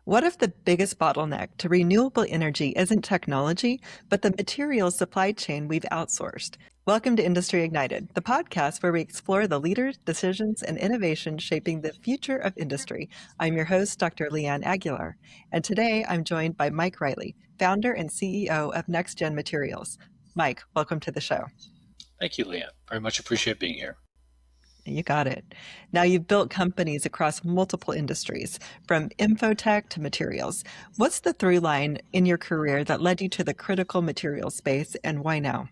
What if the biggest bottleneck to renewable energy isn't technology, but the materials supply chain we've outsourced? Welcome to Industry Ignited, the podcast where we explore the leaders, decisions, and innovations shaping the future of industry. I'm your host, Dr. Leanne Aguilar, and today I'm joined by Mike Riley, founder and CEO of NextGen Materials. Mike, welcome to the show. Thank you, Leanne. Very much appreciate being here. You got it. Now you've built companies across multiple industries, from infotech to materials. What's the through line in your career that led you to the critical materials space, and why now?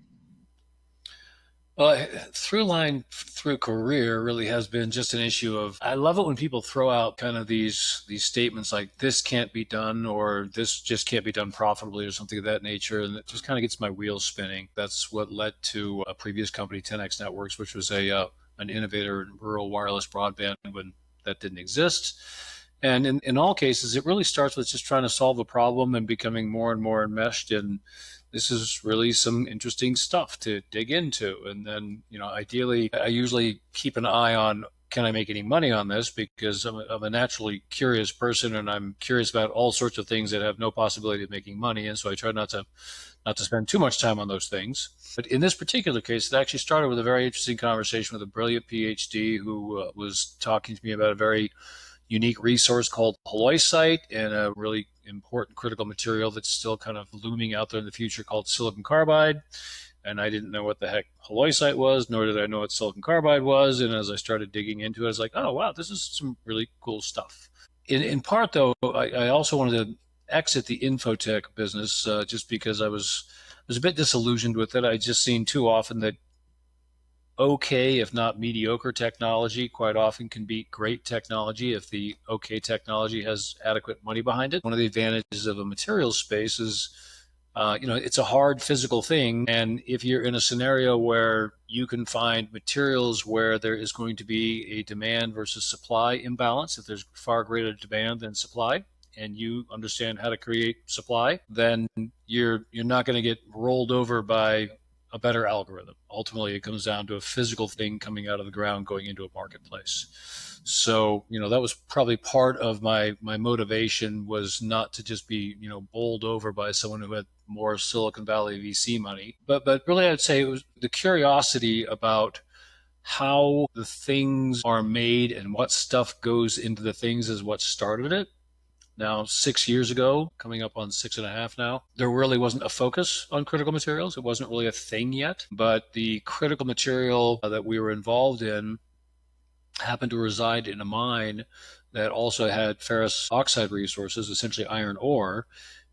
Well, through line through career really has been just an issue of, I love it when people throw out kind of these statements like this can't be done or this just can't be done profitably or something of that nature. And it just kind of gets my wheels spinning. That's what led to a previous company, 10X Networks, which was an innovator in rural wireless broadband when that didn't exist. And in all cases, it really starts with just trying to solve a problem and becoming more and more enmeshed in this is really some interesting stuff to dig into. And then, ideally, I usually keep an eye on, can I make any money on this? Because I'm a naturally curious person and I'm curious about all sorts of things that have no possibility of making money. And so I try not to spend too much time on those things. But in this particular case, it actually started with a very interesting conversation with a brilliant PhD who was talking to me about a very unique resource called halloysite and a really important critical material that's still kind of looming out there in the future called silicon carbide. And I didn't know what the heck halloysite was, nor did I know what silicon carbide was. And as I started digging into it, I was like, oh, wow, this is some really cool stuff. In part, though, I also wanted to exit the infotech business just because I was a bit disillusioned with it. I just seen too often that okay, if not mediocre technology, quite often can beat great technology if the okay technology has adequate money behind it. One of the advantages of a materials space is, it's a hard physical thing. And if you're in a scenario where you can find materials where there is going to be a demand versus supply imbalance, if there's far greater demand than supply, and you understand how to create supply, then you're not going to get rolled over by a better algorithm. Ultimately, it comes down to a physical thing coming out of the ground, going into a marketplace. So, that was probably part of my motivation, was not to just be, bowled over by someone who had more Silicon Valley VC money. But really, I'd say it was the curiosity about how the things are made and what stuff goes into the things is what started it. Now, 6 years ago, coming up on 6.5 now, there really wasn't a focus on critical materials. It wasn't really a thing yet, but the critical material that we were involved in happened to reside in a mine that also had ferrous oxide resources, essentially iron ore,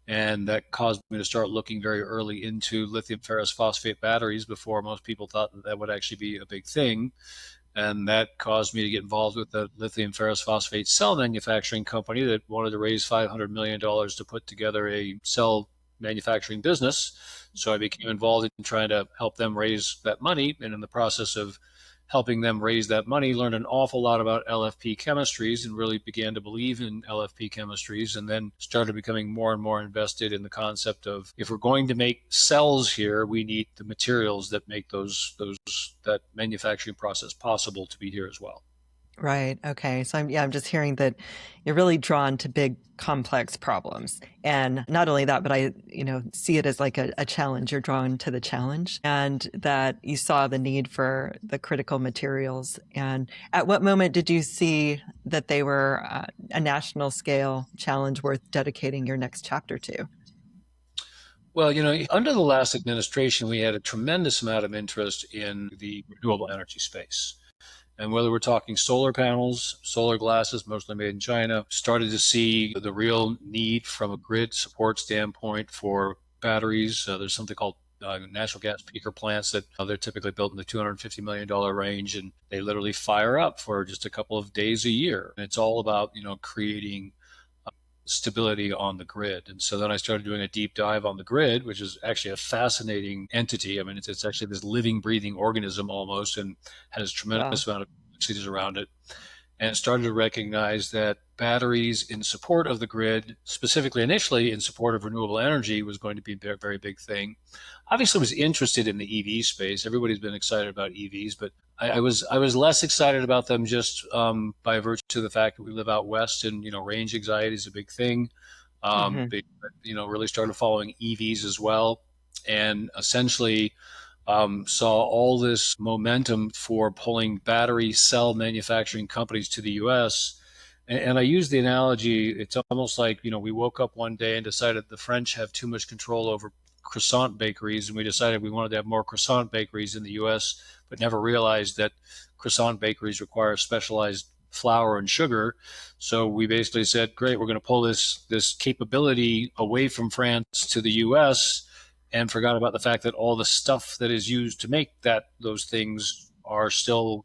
and that caused me to start looking very early into lithium ferrous phosphate batteries before most people thought that would actually be a big thing. And that caused me to get involved with the lithium ferrous phosphate cell manufacturing company that wanted to raise $500 million to put together a cell manufacturing business. So I became involved in trying to help them raise that money. And in the process of helping them raise that money, learned an awful lot about LFP chemistries and really began to believe in LFP chemistries, and then started becoming more and more invested in the concept of, if we're going to make cells here, we need the materials that make that manufacturing process possible to be here as well. Right. Okay. So I'm just hearing that you're really drawn to big, complex problems. And not only that, but I, see it as like a challenge. You're drawn to the challenge, and that you saw the need for the critical materials. And at what moment did you see that they were a national scale challenge worth dedicating your next chapter to? Well, under the last administration, we had a tremendous amount of interest in the renewable energy space. And whether we're talking solar panels, solar glasses, mostly made in China, started to see the real need from a grid support standpoint for batteries. There's something called natural gas peaker plants that they're typically built in the $250 million range, and they literally fire up for just a couple of days a year. And it's all about, creating stability on the grid. And so then I started doing a deep dive on the grid, which is actually a fascinating entity. I mean, it's actually this living, breathing organism almost, and has a tremendous amount of complexities around it. And started to recognize that batteries in support of the grid, specifically initially in support of renewable energy, was going to be a very big thing. obviously was interested in the EV space. Everybody's been excited about EVs, but I was less excited about them just by virtue of the fact that we live out west, and range anxiety is a big thing. Hmm. They really started following EVs as well, and essentially saw all this momentum for pulling battery cell manufacturing companies to the U.S. And I use the analogy, it's almost like, we woke up one day and decided the French have too much control over croissant bakeries, and we decided we wanted to have more croissant bakeries in the US, but never realized that croissant bakeries require specialized flour and sugar. So we basically said, great, we're going to pull this capability away from France to the US, and forgot about the fact that all the stuff that is used to make those things are still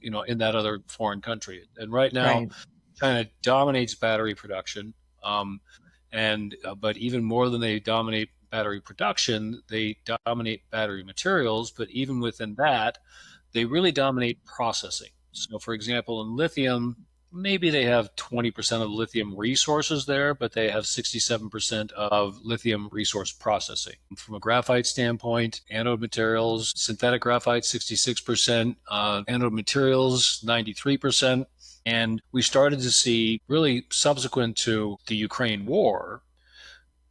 in that other foreign country. And right now, Right. China dominates battery production, and but even more than they dominate battery production, they dominate battery materials. But even within that, they really dominate processing. So, for example, in lithium, maybe they have 20% of lithium resources there, but they have 67% of lithium resource processing. From a graphite standpoint, anode materials, synthetic graphite, 66%, anode materials, 93%. And we started to see, really subsequent to the Ukraine war,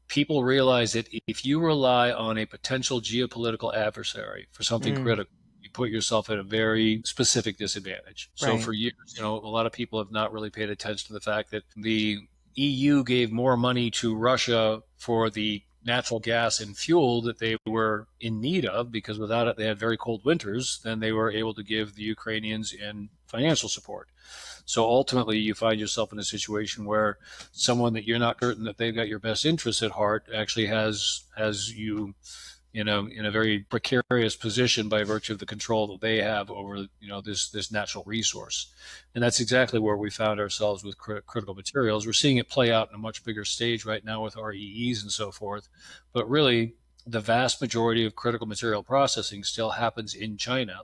people realize that if you rely on a potential geopolitical adversary for something Mm, critical, you put yourself at a very specific disadvantage. So right. for years, a lot of people have not really paid attention to the fact that the EU gave more money to Russia for the natural gas and fuel that they were in need of, because without it, they had very cold winters, than they were able to give the Ukrainians in financial support. So ultimately, you find yourself in a situation where someone that you're not certain that they've got your best interests at heart actually has you, in a very precarious position by virtue of the control that they have over, this natural resource. And that's exactly where we found ourselves with critical materials. We're seeing it play out in a much bigger stage right now with REEs and so forth. But really, the vast majority of critical material processing still happens in China,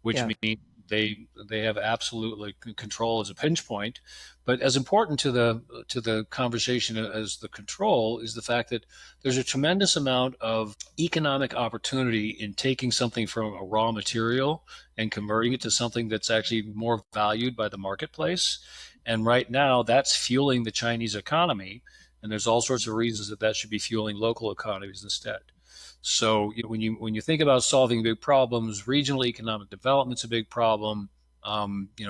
which Yeah. means they have absolutely control as a pinch point. But as important to the conversation as the control is the fact that there's a tremendous amount of economic opportunity in taking something from a raw material and converting it to something that's actually more valued by the marketplace. And right now, that's fueling the Chinese economy. And there's all sorts of reasons that should be fueling local economies instead. So when you think about solving big problems, regional economic development's a big problem.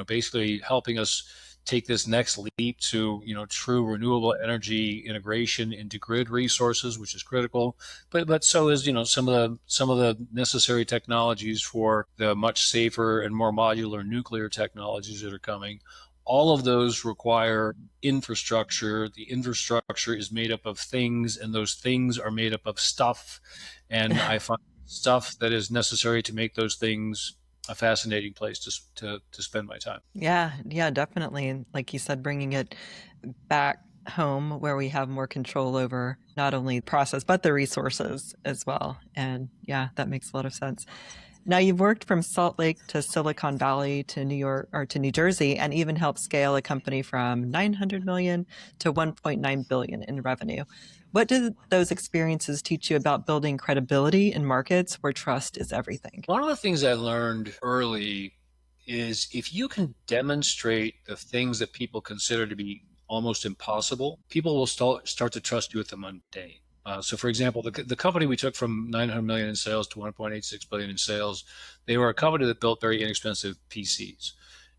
Basically helping us take this next leap to true renewable energy integration into grid resources, which is critical. But so is some of the necessary technologies for the much safer and more modular nuclear technologies that are coming. All of those require infrastructure. The infrastructure is made up of things, and those things are made up of stuff. And I find stuff that is necessary to make those things a fascinating place to spend my time. Yeah, yeah, definitely. And like you said, bringing it back home where we have more control over not only the process, but the resources as well. And yeah, that makes a lot of sense. Now you've worked from Salt Lake to Silicon Valley to New York or to New Jersey and even helped scale a company from 900 million to 1.9 billion in revenue. What did those experiences teach you about building credibility in markets where trust is everything? One of the things I learned early is if you can demonstrate the things that people consider to be almost impossible, people will start to trust you with the mundane. So, for example, the company we took from 900 million in sales to 1.86 billion in sales, they were a company that built very inexpensive PCs.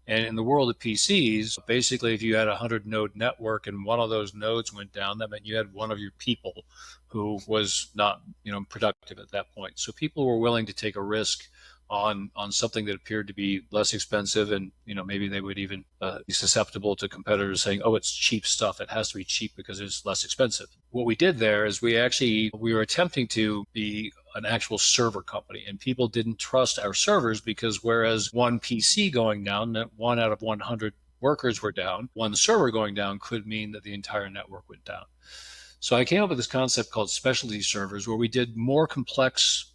And in the world of PCs, basically, if you had a 100 node network and one of those nodes went down, that meant you had one of your people who was not, productive at that point. So people were willing to take a risk on something that appeared to be less expensive, and maybe they would even be susceptible to competitors saying, "Oh, it's cheap stuff. It has to be cheap because it's less expensive." What we did there is we were attempting to be an actual server company, and people didn't trust our servers because whereas one PC going down, that one out of 100 workers were down, one server going down could mean that the entire network went down. So I came up with this concept called specialty servers, where we did more complex,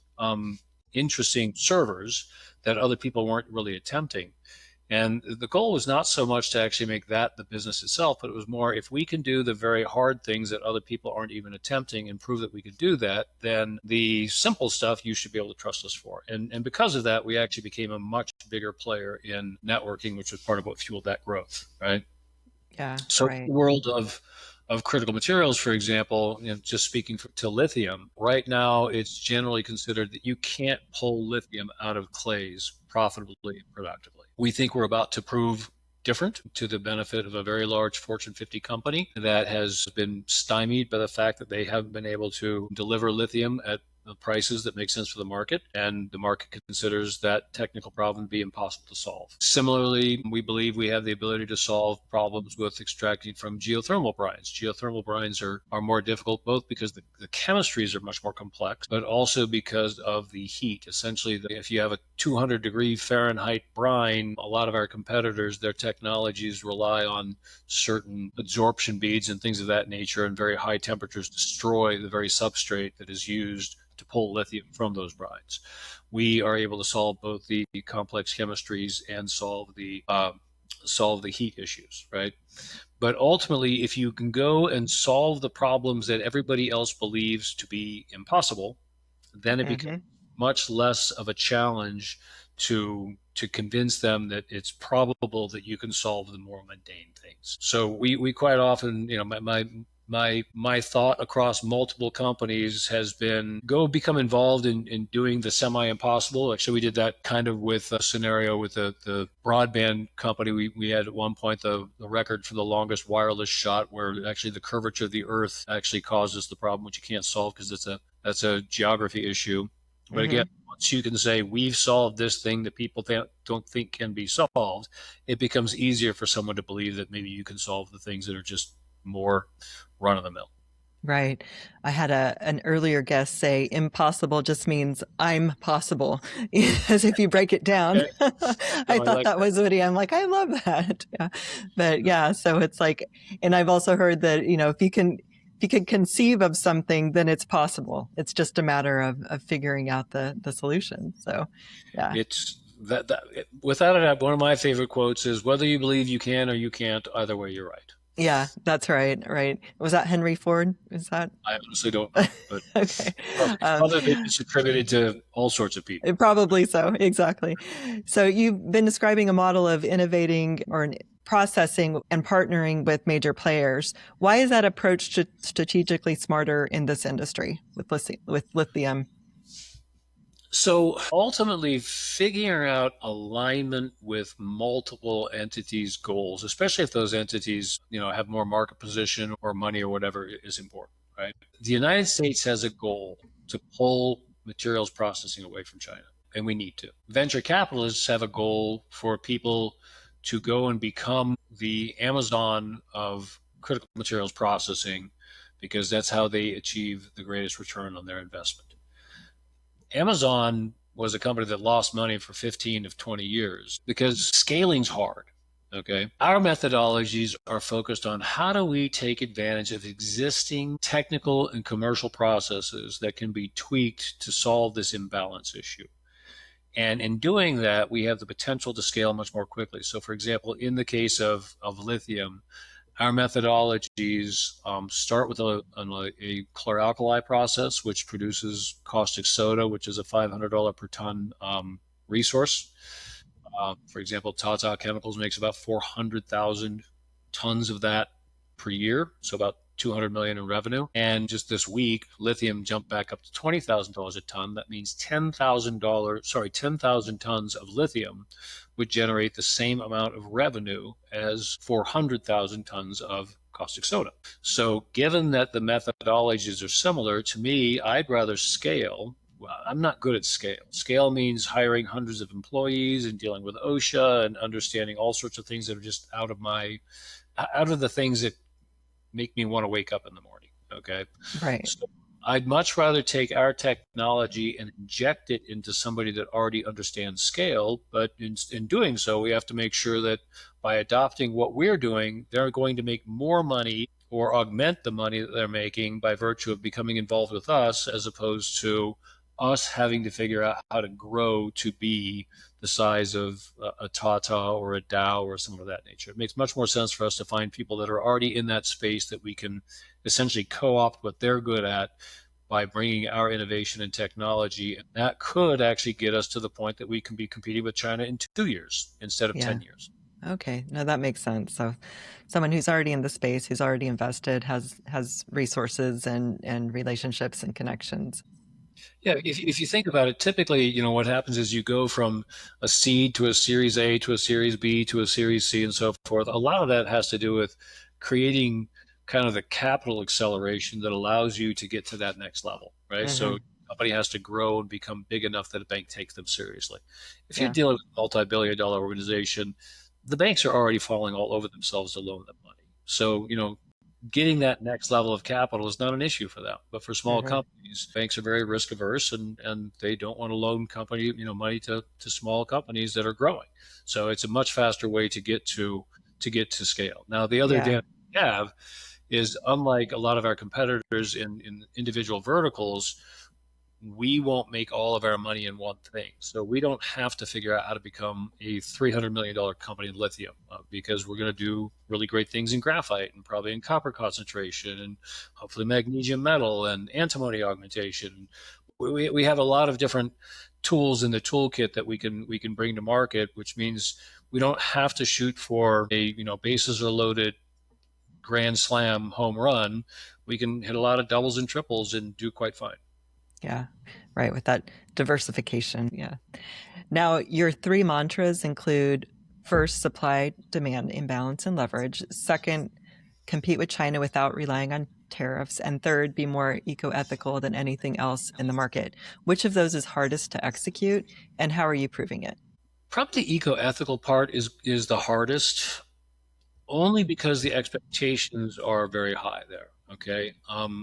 interesting servers that other people weren't really attempting. And the goal was not so much to actually make that the business itself, but it was more, if we can do the very hard things that other people aren't even attempting and prove that we can do that, then the simple stuff you should be able to trust us for. And because of that, we actually became a much bigger player in networking, which was part of what fueled that growth, right? Yeah, So in right. the world of critical materials, for example, just speaking to lithium, right now it's generally considered that you can't pull lithium out of clays profitably and productively. We think we're about to prove different, to the benefit of a very large Fortune 50 company that has been stymied by the fact that they haven't been able to deliver lithium at the prices that make sense for the market, and the market considers that technical problem to be impossible to solve. Similarly, we believe we have the ability to solve problems with extracting from geothermal brines. Geothermal brines are more difficult, both because the chemistries are much more complex, but also because of the heat. Essentially, if you have a 200-degree Fahrenheit brine, a lot of our competitors, their technologies rely on certain absorption beads and things of that nature, and very high temperatures destroy the very substrate that is used to pull lithium from those brines. We are able to solve both the complex chemistries and solve the heat issues, right? But ultimately, if you can go and solve the problems that everybody else believes to be impossible, then it becomes Hmm. much less of a challenge to convince them that it's probable that you can solve the more mundane things. So we quite often, my thought across multiple companies has been, go become involved in doing the semi-impossible. Actually, we did that kind of with a scenario with the broadband company. We had at one point the record for the longest wireless shot, where actually the curvature of the earth actually causes the problem, which you can't solve because that's a geography issue. But again, Hmm. once you can say we've solved this thing that people don't think can be solved, it becomes easier for someone to believe that maybe you can solve the things that are just more run of the mill. Right. I had an earlier guest say impossible just means I'm possible, as if you break it down. Okay. I No, I thought like that that. was witty. I'm like, I love that. Yeah. But yeah, so it's like, and I've also heard that, if you can conceive of something, then it's possible. It's just a matter of figuring out the solution. So yeah. It's that without a doubt, one of my favorite quotes is, whether you believe you can or you can't, either way, you're right. Yeah, that's right. Right. Was that Henry Ford? Is that I honestly don't know, but okay? it's Um, probably it's attributed to all sorts of people. Probably so, exactly. So you've been describing a model of innovating or processing and partnering with major players. Why is that approach strategically smarter in this industry with lithium? So ultimately, figuring out alignment with multiple entities' goals, especially if those entities, have more market position or money or whatever, is important, right? The United States has a goal to pull materials processing away from China, and we need to. Venture capitalists have a goal for people to go and become the Amazon of critical materials processing, because that's how they achieve the greatest return on their investment. Amazon was a company that lost money for 15 of 20 years because scaling's hard. Okay. Our methodologies are focused on how do we take advantage of existing technical and commercial processes that can be tweaked to solve this imbalance issue. And in doing that, we have the potential to scale much more quickly. So, for example, in the case of lithium, our methodologies start with a chloralkali process, which produces caustic soda, which is a $500 per ton resource. For example, Tata Chemicals makes about 400,000 tons of that per year, so about 200 million in revenue. And just this week, lithium jumped back up to $20,000 a ton. That means ten thousand tons of lithium would generate the same amount of revenue as 400,000 tons of caustic soda. So, given that the methodologies are similar, to me, I'd rather scale. Well, I'm not good at scale. Scale means hiring hundreds of employees and dealing with OSHA and understanding all sorts of things that are just out of the things that make me want to wake up in the morning. Okay. Right. So I'd much rather take our technology and inject it into somebody that already understands scale. But in doing so, we have to make sure that by adopting what we're doing, they're going to make more money or augment the money that they're making by virtue of becoming involved with us, as opposed to us having to figure out how to grow to be the size of a Tata or a Dow or something of that nature. It makes much more sense for us to find people that are already in that space that we can essentially co-opt what they're good at by bringing our innovation and technology. And that could actually get us to the point that we can be competing with China in 2 years instead of Yeah. 10 years. Okay. No, that makes sense. So someone who's already in the space, who's already invested, has resources and relationships and connections. Yeah, if you think about it, typically, what happens is you go from a seed to a Series A to a Series B to a Series C and so forth. A lot of that has to do with creating kind of the capital acceleration that allows you to get to that next level, right? So Hmm. a company has to grow and become big enough that a bank takes them seriously. If you're Yeah. dealing with a multi-billion-dollar organization, the banks are already falling all over themselves to loan them money. So, getting that next level of capital is not an issue for them. But for small Hmm. companies, banks are very risk averse and they don't want to loan money to small companies that are growing. So it's a much faster way to get to scale. Now, the other Yeah. advantage we have is unlike a lot of our competitors in individual verticals, we won't make all of our money in one thing. So we don't have to figure out how to become a $300 million company in lithium because we're going to do really great things in graphite and probably in copper concentration and hopefully magnesium metal and antimony augmentation. We have a lot of different tools in the toolkit that we can bring to market, which means we don't have to shoot for a bases are loaded grand slam home run. We can hit a lot of doubles and triples and do quite fine. Yeah. Right. With that diversification. Yeah. Now, your three mantras include first, supply demand imbalance and leverage. Second, compete with China without relying on tariffs. And third, be more eco ethical than anything else in the market. Which of those is hardest to execute, and how are you proving it? Probably the eco-ethical part is the hardest, only because the expectations are very high there. Okay,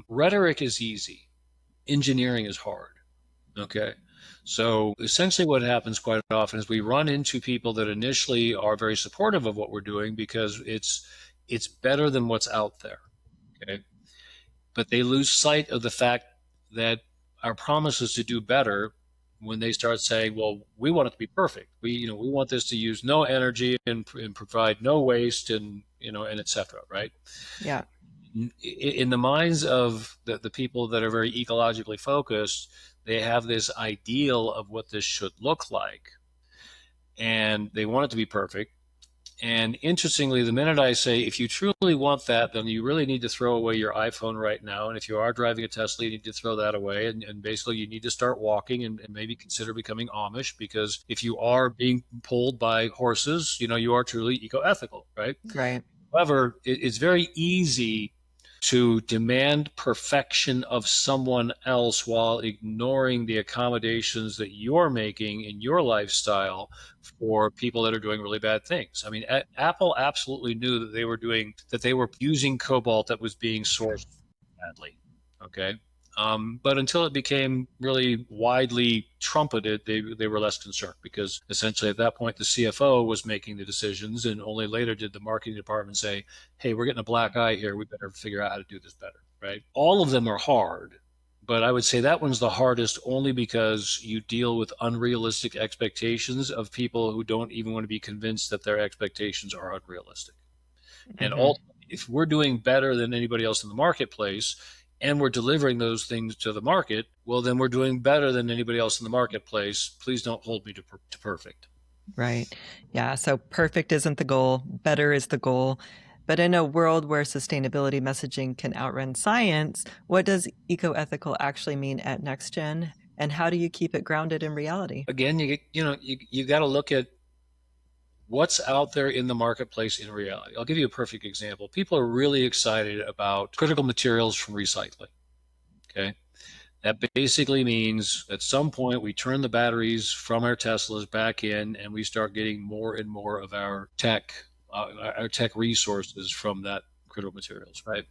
rhetoric is easy, engineering is hard. Okay, so essentially, what happens quite often is we run into people that initially are very supportive of what we're doing because it's better than what's out there. Okay, but they lose sight of the fact that our promise is to do better when they start saying, well, we want it to be perfect. We want this to use no energy and provide no waste and et cetera, right? Yeah. In the minds of the people that are very ecologically focused, they have this ideal of what this should look like and they want it to be perfect. And interestingly, the minute I say, if you truly want that, then you really need to throw away your iPhone right now. And if you are driving a Tesla, you need to throw that away. And basically, you need to start walking and maybe consider becoming Amish because if you are being pulled by horses, you are truly eco ethical, right? Right. However, it's very easy to demand perfection of someone else while ignoring the accommodations that you're making in your lifestyle for people that are doing really bad things. I mean, Apple absolutely knew that they were using cobalt that was being sourced badly. Okay. But until it became really widely trumpeted, they were less concerned because essentially at that point the CFO was making the decisions, and only later did the marketing department say, "Hey, we're getting a black eye here. We better figure out how to do this better." Right? All of them are hard, but I would say that one's the hardest only because you deal with unrealistic expectations of people who don't even want to be convinced that their expectations are unrealistic. And Hmm. ultimately, if we're doing better than anybody else in the marketplace and we're delivering those things to the market, well, then we're doing better than anybody else in the marketplace. Please don't hold me to perfect. Right. Yeah. So perfect isn't the goal, better is the goal. But in a world where sustainability messaging can outrun science, what does eco-ethical actually mean at NextGen? And how do you keep it grounded in reality? Again, you got to look at what's out there in the marketplace in reality. I'll give you a perfect example. People are really excited about critical materials from recycling. Okay. That basically means at some point we turn the batteries from our Teslas back in and we start getting more and more of our tech resources from that critical materials, right?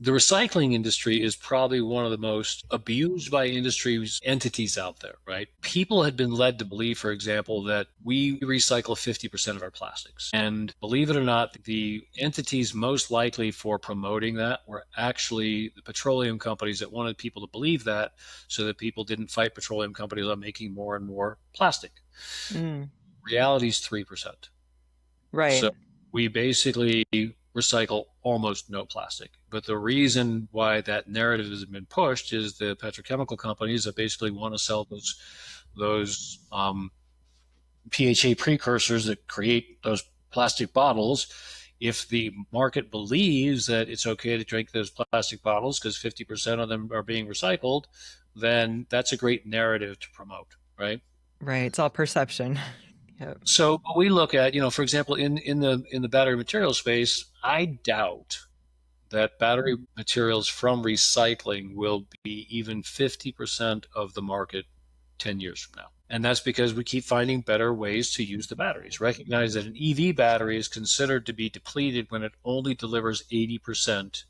The recycling industry is probably one of the most abused by industries entities out there, right? People had been led to believe, for example, that we recycle 50% of our plastics. And believe it or not, the entities most likely for promoting that were actually the petroleum companies that wanted people to believe that so that people didn't fight petroleum companies on making more and more plastic. Mm, Reality is 3%. right. So we basically recycle almost no plastic. But the reason why that narrative has been pushed is the petrochemical companies that basically want to sell those PHA precursors that create those plastic bottles. If the market believes that it's okay to drink those plastic bottles because 50% of them are being recycled, then that's a great narrative to promote, right? Right. It's all perception. Yep. So we look at, for example, in the battery material space, I doubt that battery materials from recycling will be even 50% of the market 10 years from now. And that's because we keep finding better ways to use the batteries. Recognize that an EV battery is considered to be depleted when it only delivers 80%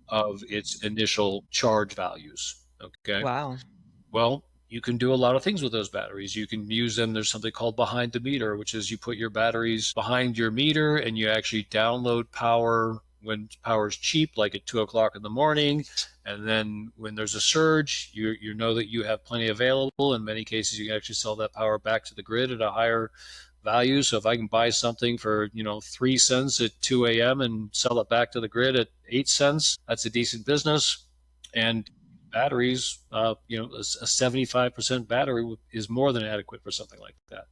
of its initial charge values. Okay. Wow. Well, you can do a lot of things with those batteries. You can use them. There's something called behind the meter, which is you put your batteries behind your meter and you actually download power when power is cheap, like at 2 o'clock in the morning. And then when there's a surge, you know that you have plenty available. In many cases, you can actually sell that power back to the grid at a higher value. So if I can buy something for 3 cents at 2 a.m. and sell it back to the grid at 8 cents, that's a decent business. And batteries, a 75% battery is more than adequate for something like that.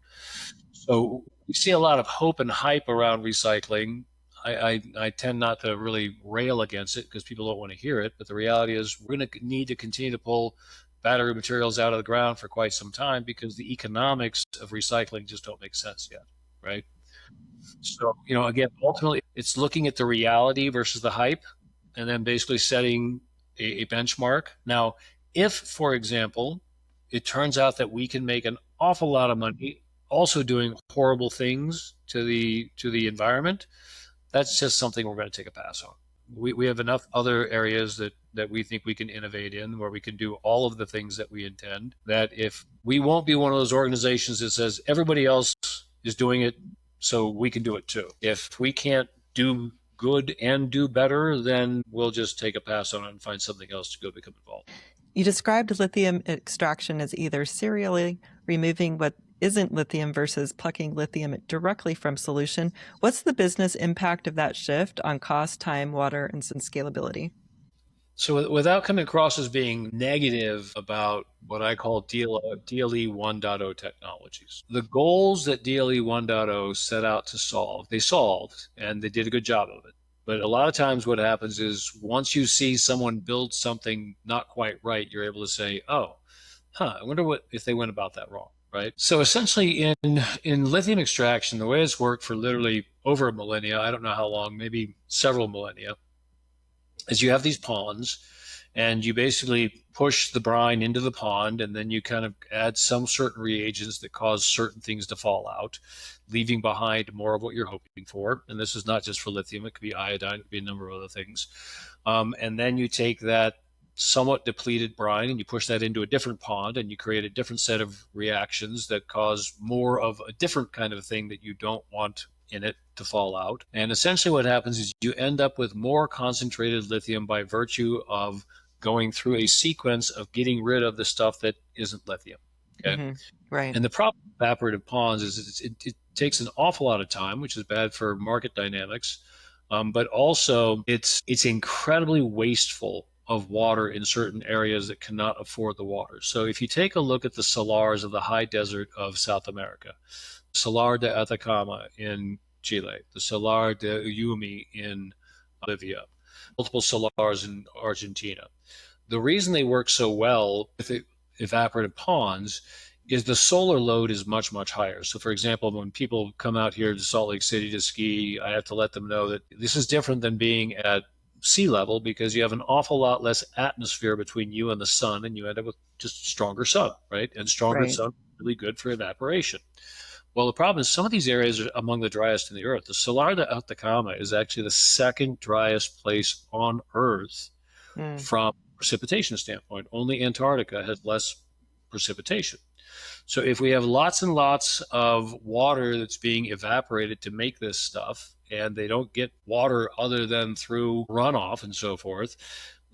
So we see a lot of hope and hype around recycling. I tend not to really rail against it because people don't want to hear it. But the reality is we're going to need to continue to pull battery materials out of the ground for quite some time because the economics of recycling just don't make sense yet, right? So, again, ultimately, it's looking at the reality versus the hype and then basically setting a benchmark. Now, if, for example, it turns out that we can make an awful lot of money also doing horrible things to the environment, that's just something we're going to take a pass on. We have enough other areas that we think we can innovate in where we can do all of the things that we intend, that if we won't be one of those organizations that says everybody else is doing it, so we can do it too. If we can't do good and do better, then we'll just take a pass on it and find something else to go become involved. You described lithium extraction as either serially removing what isn't lithium versus plucking lithium directly from solution. What's the business impact of that shift on cost, time, water, and scalability? So without coming across as being negative about what I call DLE 1.0 technologies, the goals that DLE 1.0 set out to solve, they solved, and they did a good job of it. But a lot of times what happens is once you see someone build something not quite right, you're able to say, oh, I wonder what if they went about that wrong, right? So essentially in lithium extraction, the way it's worked for literally over a millennia, I don't know how long, maybe several millennia, is you have these ponds and you basically push the brine into the pond and then you kind of add some certain reagents that cause certain things to fall out, leaving behind more of what you're hoping for. And this is not just for lithium, it could be iodine, it could be a number of other things. And then you take that somewhat depleted brine and you push that into a different pond and you create a different set of reactions that cause more of a different kind of thing that you don't want in it to fall out. And essentially what happens is you end up with more concentrated lithium by virtue of going through a sequence of getting rid of the stuff that isn't lithium. Okay. Mm-hmm. Right. And the problem with evaporative ponds is it takes an awful lot of time, which is bad for market dynamics. But also it's incredibly wasteful of water in certain areas that cannot afford the water. So if you take a look at the salars of the high desert of South America, Salar de Atacama in Chile, the Salar de Uyuni in Bolivia, multiple salars in Argentina. The reason they work so well with evaporative ponds is the solar load is much, much higher. So for example, when people come out here to Salt Lake City to ski, I have to let them know that this is different than being at sea level because you have an awful lot less atmosphere between you and the sun and you end up with just stronger sun, right? And stronger sun is really good for evaporation. Well, the problem is some of these areas are among the driest in the earth. The Salar de Atacama is actually the second driest place on Earth Mm, from a precipitation standpoint. Only Antarctica has less precipitation. So if we have lots and lots of water that's being evaporated to make this stuff, and they don't get water other than through runoff and so forth,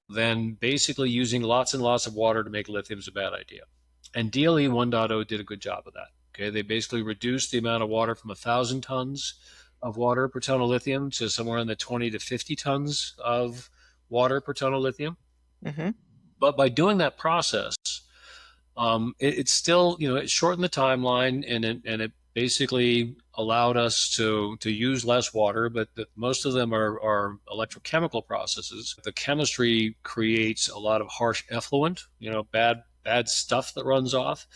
then basically using lots and lots of water to make lithium is a bad idea. And DLE 1.0 did a good job of that. Okay, they basically reduced the amount of water from 1,000 tons of water per ton of lithium to somewhere in the 20 to 50 tons of water per ton of lithium. hmm But by doing that process, it's still, it shortened the timeline, and it basically allowed us to use less water, but most of them are electrochemical processes. The chemistry creates a lot of harsh effluent, bad stuff that runs off.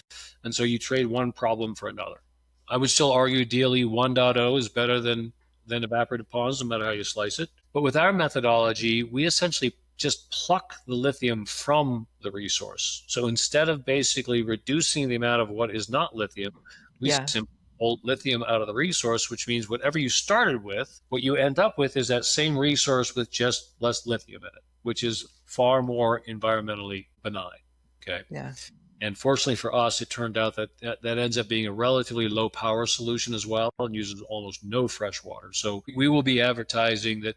And so you trade one problem for another. I would still argue DLE 1.0 is better than evaporative ponds, no matter how you slice it. But with our methodology, we essentially just pluck the lithium from the resource. So instead of basically reducing the amount of what is not lithium, we Yeah. simply pull lithium out of the resource, which means whatever you started with, what you end up with is that same resource with just less lithium in it, which is far more environmentally benign. Okay. Yeah. And fortunately for us, it turned out that ends up being a relatively low power solution as well and uses almost no fresh water. So we will be advertising that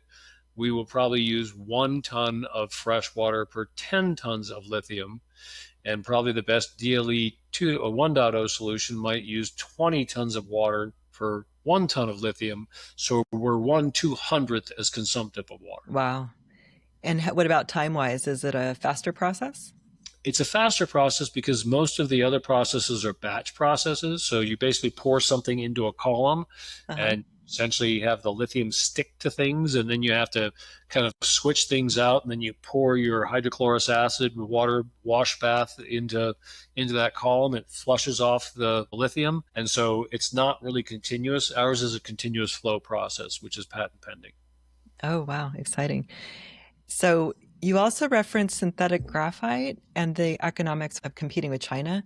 we will probably use 1 ton of fresh water per 10 tons of lithium. And probably the best DLE 1.0 solution might use 20 tons of water for 1 ton of lithium. So we're 1/200th as consumptive of water. Wow. And what about time-wise? Is it a faster process? It's a faster process because most of the other processes are batch processes. So you basically pour something into a column Uh-huh. and essentially have the lithium stick to things, and then you have to kind of switch things out, and then you pour your hydrochloric acid water wash bath into that column. It flushes off the lithium, and so it's not really continuous. Ours is a continuous flow process, which is patent pending. Oh, wow. Exciting. So you also reference synthetic graphite and the economics of competing with China,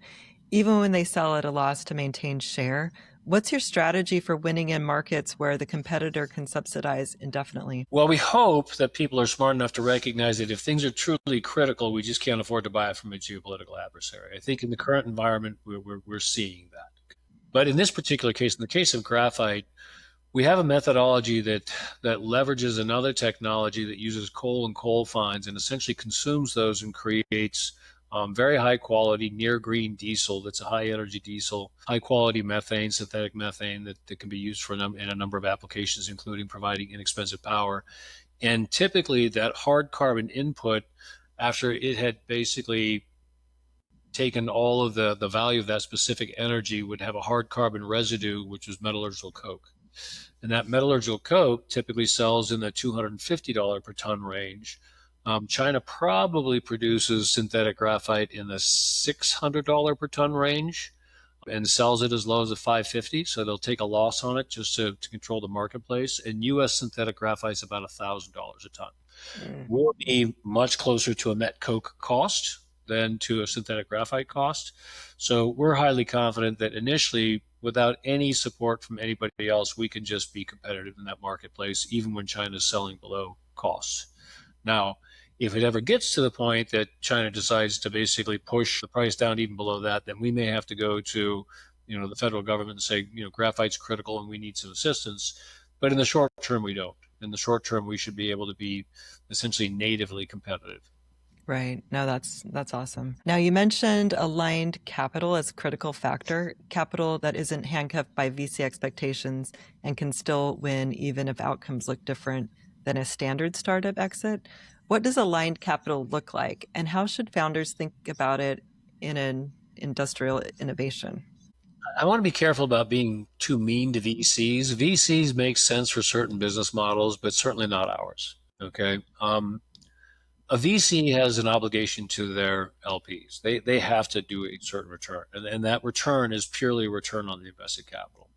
even when they sell at a loss to maintain share. What's your strategy for winning in markets where the competitor can subsidize indefinitely? Well, we hope that people are smart enough to recognize that if things are truly critical, we just can't afford to buy it from a geopolitical adversary. I think in the current environment, we're seeing that. But in this particular case, in the case of graphite, we have a methodology that leverages another technology that uses coal and coal fines and essentially consumes those and creates very high quality near green diesel. That's a high energy diesel, high quality methane, synthetic methane that can be used for in a number of applications, including providing inexpensive power. And typically that hard carbon input, after it had basically taken all of the value of that specific energy, would have a hard carbon residue, which is metallurgical coke. And that metallurgical coke typically sells in the $250 per ton range. China probably produces synthetic graphite in the $600 per ton range and sells it as low as a 550. So they'll take a loss on it just to control the marketplace. And U.S. synthetic graphite is about $1,000 a ton. Mm, Will be much closer to a met coke cost than to a synthetic graphite cost. So we're highly confident that initially, without any support from anybody else, we can just be competitive in that marketplace, even when China is selling below costs. Now, if it ever gets to the point that China decides to basically push the price down even below that, then we may have to go to, the federal government and say, graphite's critical and we need some assistance. But in the short term, we don't. In the short term, we should be able to be essentially natively competitive. right. No, that's awesome. Now you mentioned aligned capital as a critical factor, capital that isn't handcuffed by VC expectations and can still win even if outcomes look different than a standard startup exit. What does aligned capital look like, and how should founders think about it in an industrial innovation? I want to be careful about being too mean to VCs. VCs make sense for certain business models, but certainly not ours. Okay. A VC has an obligation to their LPs. They have to do a certain return, and that return is purely a return on the invested capital.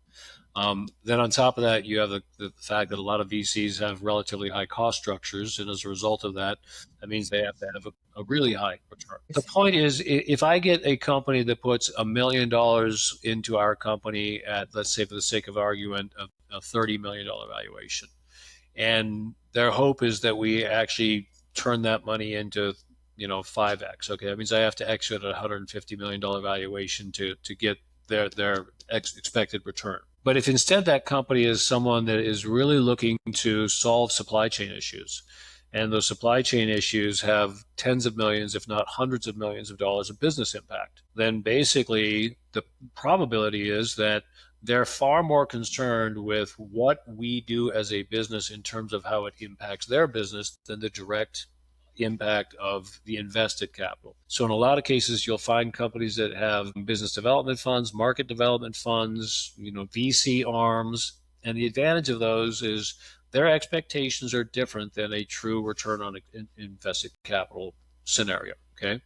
Then on top of that, you have the fact that a lot of VCs have relatively high cost structures, and as a result of that, that means they have to have a really high return. The point is, if I get a company that puts $1 million into our company at, let's say, for the sake of argument, a $30 million valuation, and their hope is that we actually turn that money into 5x. Okay, that means I have to exit at $150 million valuation to get their expected return. But if instead that company is someone that is really looking to solve supply chain issues, and those supply chain issues have tens of millions, if not hundreds of millions of dollars of business impact, then basically the probability is that they're far more concerned with what we do as a business in terms of how it impacts their business than the direct impact of the invested capital. So in a lot of cases, you'll find companies that have business development funds, market development funds, VC arms. And the advantage of those is their expectations are different than a true return on invested capital scenario. Okay.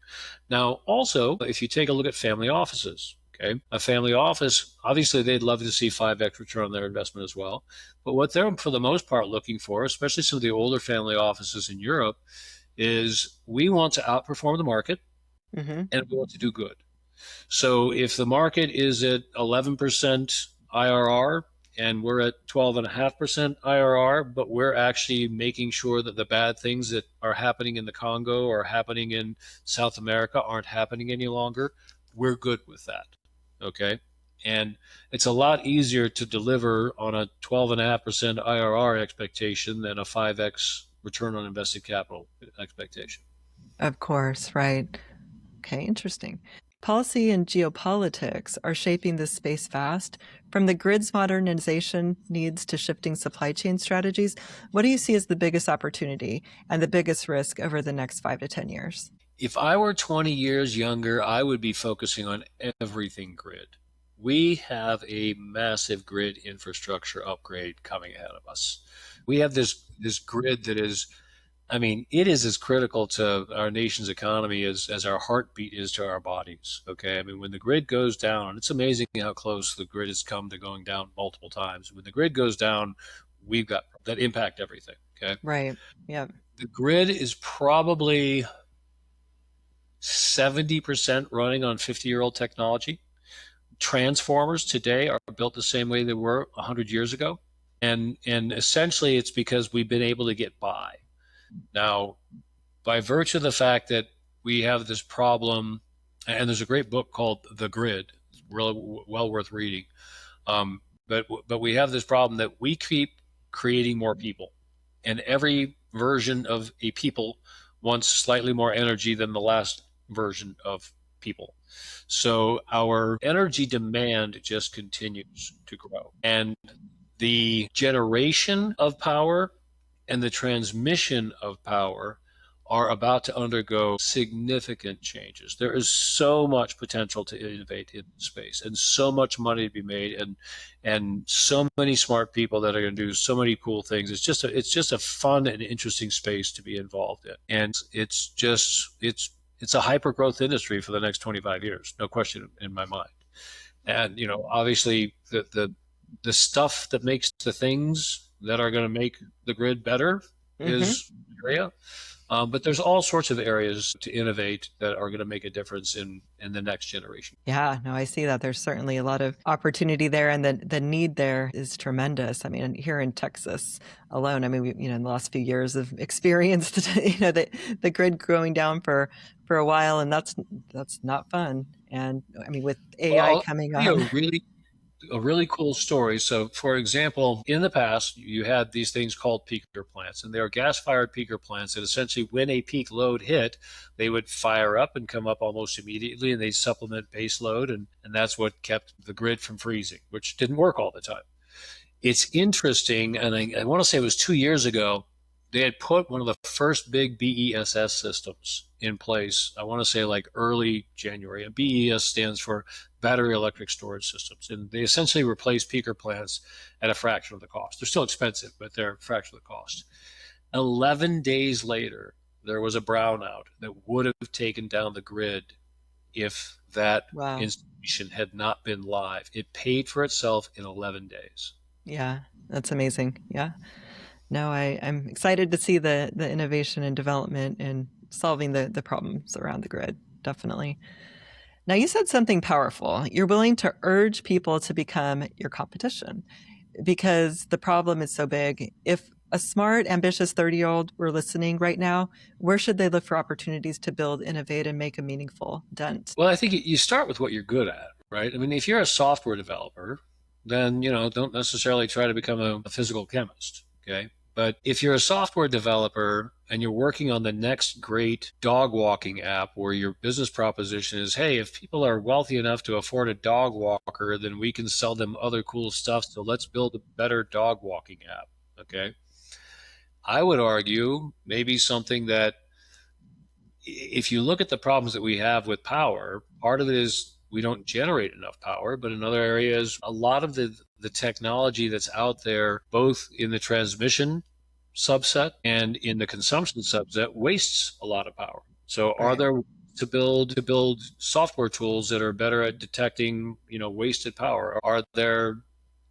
Now, also, if you take a look at family offices, okay, a family office, obviously they'd love to see 5x return on their investment as well. But what they're, for the most part, looking for, especially some of the older family offices in Europe, is we want to outperform the market, and we want to do good. So if the market is at 11% IRR and we're at 12.5% IRR, but we're actually making sure that the bad things that are happening in the Congo or happening in South America aren't happening any longer, we're good with that. Okay. And it's a lot easier to deliver on a 12.5% IRR expectation than a 5x return on invested capital expectation. Of course, right. Okay, interesting. Policy and geopolitics are shaping this space fast. From the grid's modernization needs to shifting supply chain strategies, what do you see as the biggest opportunity and the biggest risk over the next 5 to 10 years? If I were 20 years younger, I would be focusing on everything grid. We have a massive grid infrastructure upgrade coming ahead of us. We have this grid that is, it is as critical to our nation's economy as our heartbeat is to our bodies. Okay. When the grid goes down, it's amazing how close the grid has come to going down multiple times. When the grid goes down, we've got that impact everything. Okay. Right. Yeah. The grid is probably 70% running on 50-year-old technology. Transformers today are built the same way they were 100 years ago. And essentially it's because we've been able to get by. Now, by virtue of the fact that we have this problem, and there's a great book called The Grid, it's really well worth reading. But we have this problem that we keep creating more people, and every version of a people wants slightly more energy than the last version of people. So our energy demand just continues to grow, and the generation of power and the transmission of power are about to undergo significant changes. There is so much potential to innovate in space, and so much money to be made, and so many smart people that are going to do so many cool things. It's just a fun and interesting space to be involved in, and it's a hyper growth industry for the next 25 years, no question in my mind. And obviously the stuff that makes the things that are going to make the grid better is area. But there's all sorts of areas to innovate that are going to make a difference in the next generation. Yeah, no, I see that. There's certainly a lot of opportunity there, and the need there is tremendous. Here in Texas alone, we in the last few years have experienced the grid going down for a while, and that's not fun. And with AI coming on. A really cool story. So, for example, in the past, you had these things called peaker plants, and they are gas-fired peaker plants that essentially, when a peak load hit, they would fire up and come up almost immediately, and they supplement base load, and that's what kept the grid from freezing, which didn't work all the time. It's interesting, and I want to say it was 2 years ago, they had put one of the first big BESS systems in place. I want to say like early January. And BES stands for Battery Electric Storage Systems. And they essentially replaced peaker plants at a fraction of the cost. They're still expensive, but they're a fraction of the cost. 11 days later, there was a brownout that would have taken down the grid if that Wow. institution had not been live. It paid for itself in 11 days. Yeah, that's amazing. Yeah. No, I'm excited to see the innovation and development and solving the problems around the grid. Definitely. Now, you said something powerful. You're willing to urge people to become your competition because the problem is so big. If a smart, ambitious 30-year-old were listening right now, where should they look for opportunities to build, innovate, and make a meaningful dent? Well, I think you start with what you're good at, right? I mean, if you're a software developer, then, don't necessarily try to become a physical chemist, okay? But if you're a software developer and you're working on the next great dog walking app where your business proposition is, hey, if people are wealthy enough to afford a dog walker, then we can sell them other cool stuff. So let's build a better dog walking app, okay? I would argue maybe something that if you look at the problems that we have with power, part of it is we don't generate enough power, but in other areas, a lot of the technology that's out there, both in the transmission subset and in the consumption subset, wastes a lot of power. So are Right. there to build software tools that are better at detecting, wasted power? Are there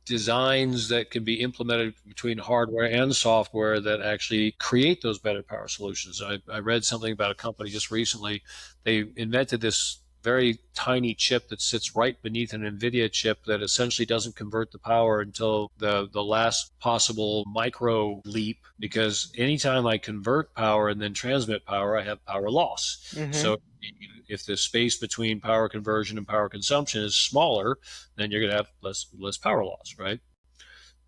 designs that can be implemented between hardware and software that actually create those better power solutions? I read something about a company just recently. They invented this very tiny chip that sits right beneath an NVIDIA chip that essentially doesn't convert the power until the last possible micro leap, because anytime I convert power and then transmit power, I have power loss. Mm-hmm. So if the space between power conversion and power consumption is smaller, then you're going to have less power loss, right?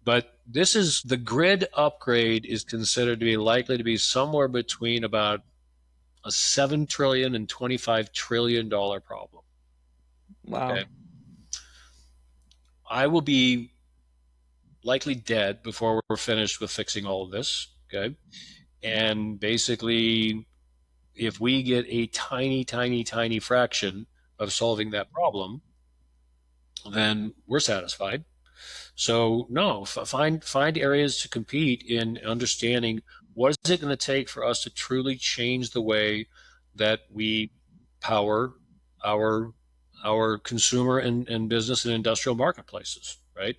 But this is the grid upgrade is considered to be likely to be somewhere between about a $7 trillion and $25 trillion problem. Wow. Okay. I will be likely dead before we're finished with fixing all of this. Okay. And basically, if we get a tiny, tiny, tiny fraction of solving that problem, then we're satisfied. So no, find areas to compete in understanding what is it going to take for us to truly change the way that we power our our consumer and business and industrial marketplaces, right?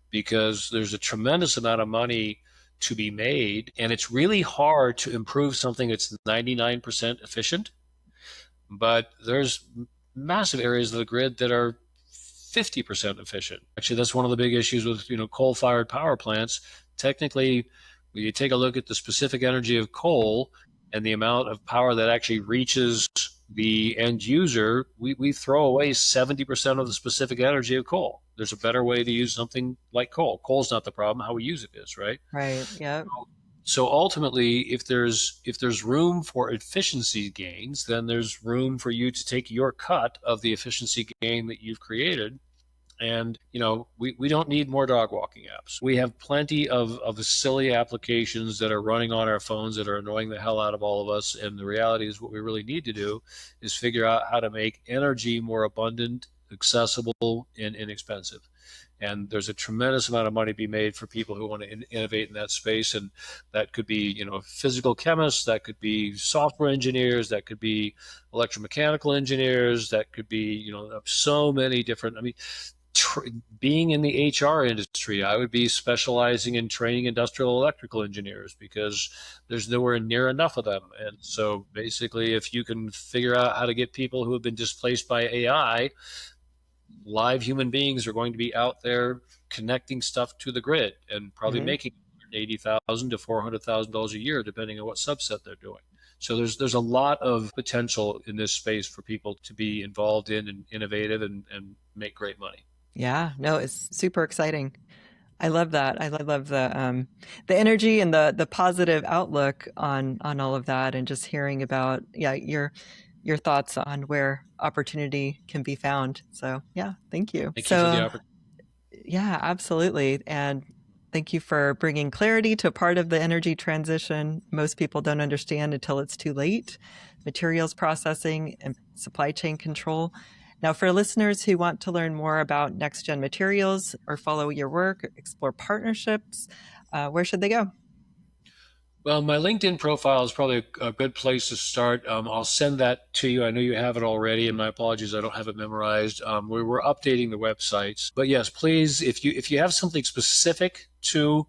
Because there's a tremendous amount of money to be made, and it's really hard to improve something that's 99% efficient, but there's massive areas of the grid that are 50% efficient. Actually, that's one of the big issues with coal-fired power plants. Technically, when you take a look at the specific energy of coal and the amount of power that actually reaches the end user, we throw away 70% of the specific energy of coal. There's a better way to use something like coal. Coal's not the problem; how we use it is, right? Right. Yeah. So ultimately, if there's room for efficiency gains, then there's room for you to take your cut of the efficiency gain that you've created. And we don't need more dog walking apps. We have plenty of silly applications that are running on our phones that are annoying the hell out of all of us. And the reality is, what we really need to do is figure out how to make energy more abundant, accessible, and inexpensive. And there's a tremendous amount of money to be made for people who want to innovate in that space. And that could be, physical chemists, that could be software engineers, that could be electromechanical engineers, that could be, so many different. I mean, being in the HR industry, I would be specializing in training industrial electrical engineers because there's nowhere near enough of them. And so basically, if you can figure out how to get people who have been displaced by AI, live human beings are going to be out there connecting stuff to the grid and probably Mm-hmm. making $180,000 to $400,000 a year, depending on what subset they're doing. So there's a lot of potential in this space for people to be involved in and innovative and make great money. Yeah. No, it's super exciting. I love that. I love the energy and the positive outlook on all of that, and just hearing about your thoughts on where opportunity can be found. So yeah, thank you. Thank you for the So opportunity. yeah, absolutely. And thank you for bringing clarity to a part of the energy transition most people don't understand until it's too late: materials processing and supply chain control. Now, for listeners who want to learn more about NextGen Materials or follow your work, explore partnerships, where should they go? Well, my LinkedIn profile is probably a good place to start. I'll send that to you. I know you have it already, and my apologies, I don't have it memorized. We were updating the websites, but yes, please, if you have something specific to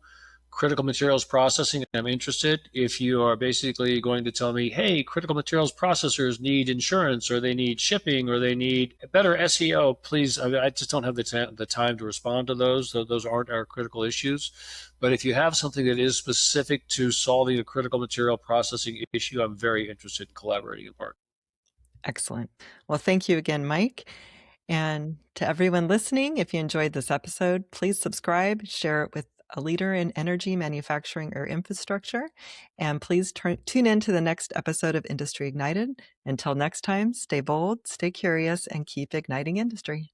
critical materials processing, I'm interested. If you are basically going to tell me, hey, critical materials processors need insurance, or they need shipping, or they need better SEO, please, I just don't have the time to respond to those. Those aren't our critical issues. But if you have something that is specific to solving a critical material processing issue, I'm very interested in collaborating and partnering. Excellent. Well, thank you again, Mike. And to everyone listening, if you enjoyed this episode, please subscribe, share it with a leader in energy, manufacturing, or infrastructure. And please tune in to the next episode of Industry Ignited. Until next time, stay bold, stay curious, and keep igniting industry.